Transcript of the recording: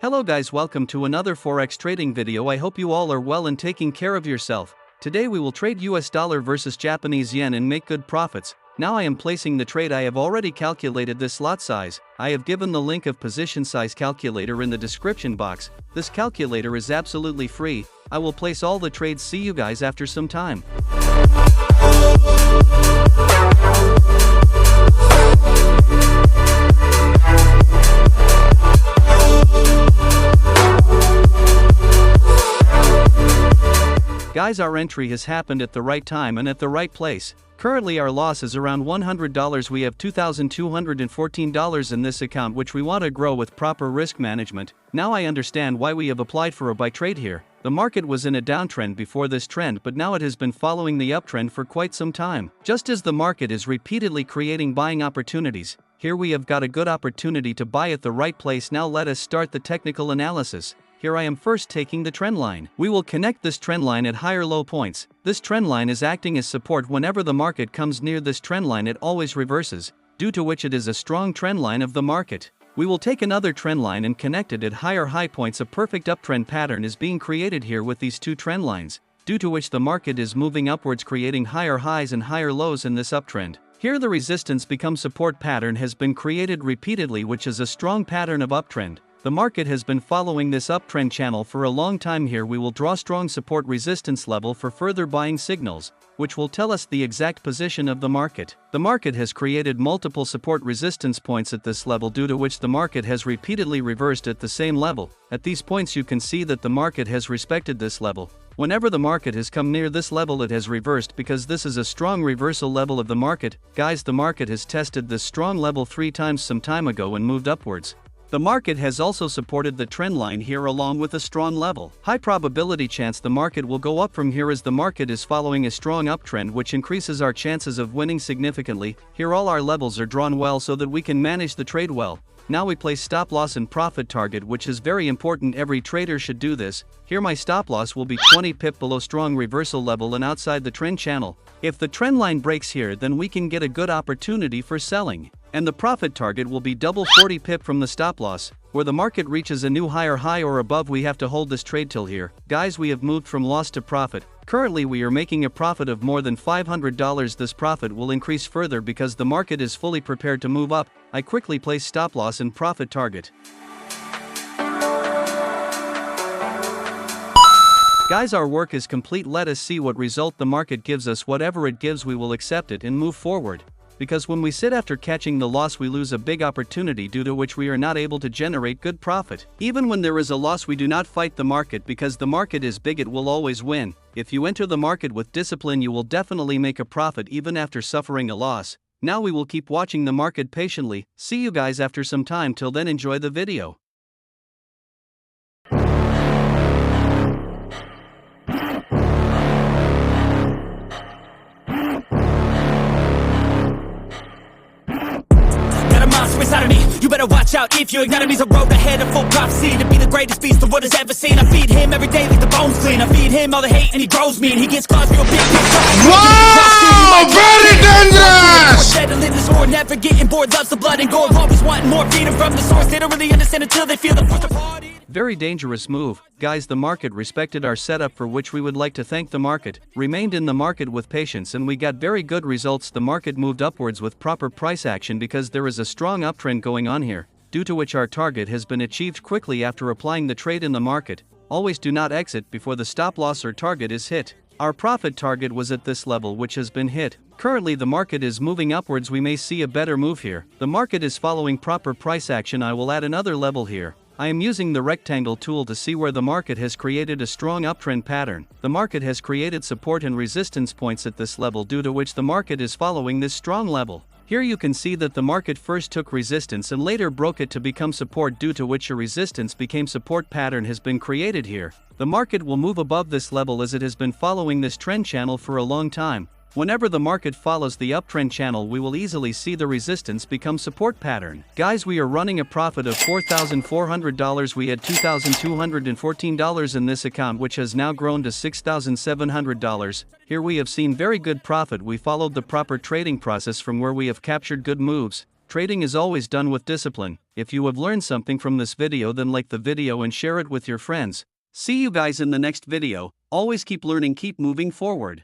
Hello guys, welcome to another Forex trading video. I hope you all are well and taking care of yourself. Today we will trade US dollar versus Japanese yen and make good profits. Now I am placing the trade. I have already calculated this lot size. I have given the link of position size calculator in the description box. This calculator is absolutely free. I will place all the trades. See you guys after some time. Guys, our entry has happened at the right time and at the right place. Currently our loss is around $100. We have $2,214 in this account, which we want to grow with proper risk management. Now I understand why we have applied for a buy trade here. The market was in a downtrend before this trend, but now it has been following the uptrend for quite some time. Just as the market is repeatedly creating buying opportunities, here we have got a good opportunity to buy at the right place. Now let us start the technical analysis. Here I am first taking the trend line. We will connect this trend line at higher low points. This trend line is acting as support. Whenever the market comes near this trend line, it always reverses, due to which it is a strong trend line of the market. We will take another trend line and connect it at higher high points. A perfect uptrend pattern is being created here with these two trend lines, due to which the market is moving upwards, creating higher highs and higher lows in this uptrend. Here the resistance becomes support pattern has been created repeatedly, which is a strong pattern of uptrend. The market has been following this uptrend channel for a long time. Here we will draw strong support resistance level for further buying signals, which will tell us the exact position of the market. The market has created multiple support resistance points at this level, due to which the market has repeatedly reversed at the same level. At these points you can see that the market has respected this level. Whenever the market has come near this level, it has reversed, because this is a strong reversal level of the market. Guys, the market has tested this strong level 3 times some time ago and moved upwards. The market has also supported the trend line here along with a strong level. High probability chance the market will go up from here, as the market is following a strong uptrend, which increases our chances of winning significantly. Here all our levels are drawn well so that we can manage the trade well. Now we place stop loss and profit target, which is very important. Every trader should do this. Here my stop loss will be 20 pip below strong reversal level and outside the trend channel. If the trend line breaks here, then we can get a good opportunity for selling. And the profit target will be double 40 pip from the stop loss. Where the market reaches a new higher high or above, we have to hold this trade till here. Guys, we have moved from loss to profit. Currently we are making a profit of more than $500. This profit will increase further because the market is fully prepared to move up. I quickly place stop loss and profit target. Guys, our work is complete. Let us see what result the market gives us. Whatever it gives, we will accept it and move forward. Because when we sit after catching the loss, we lose a big opportunity, due to which we are not able to generate good profit. Even when there is a loss, we do not fight the market, because the market is big, it will always win. If you enter the market with discipline, you will definitely make a profit even after suffering a loss. Now we will keep watching the market patiently. See you guys after some time. Till then, enjoy the video. Inside of me, you better watch out. If your enemy's a road ahead of full prophecy to be the greatest beast the world has ever seen. I feed him every day like the bones clean. I feed him all the hate and he grows me, and he gets claws real big. Wow, very dangerous. Settling this war, never getting bored, loves the blood and gore, always wanting more, freedom from the source. They don't really understand until they feel the force of party. Very dangerous move. Guys, the market respected our setup, for which we would like to thank the market. Remained in the market with patience and we got very good results. The market moved upwards with proper price action because there is a strong uptrend going on here, due to which our target has been achieved quickly after applying the trade in the market. Always do not exit before the stop loss or target is hit. Our profit target was at this level, which has been hit. Currently the market is moving upwards. We may see a better move here. The market is following proper price action. I will add another level here. I am using the rectangle tool to see where the market has created a strong uptrend pattern. The market has created support and resistance points at this level, due to which the market is following this strong level. Here you can see that the market first took resistance and later broke it to become support, due to which a resistance became support pattern has been created here. The market will move above this level as it has been following this trend channel for a long time. Whenever the market follows the uptrend channel, we will easily see the resistance become support pattern. Guys, we are running a profit of $4,400. We had $2,214 in this account, which has now grown to $6,700. Here we have seen very good profit. We followed the proper trading process from where we have captured good moves. Trading is always done with discipline. If you have learned something from this video, then like the video and share it with your friends. See you guys in the next video. Always keep learning, keep moving forward.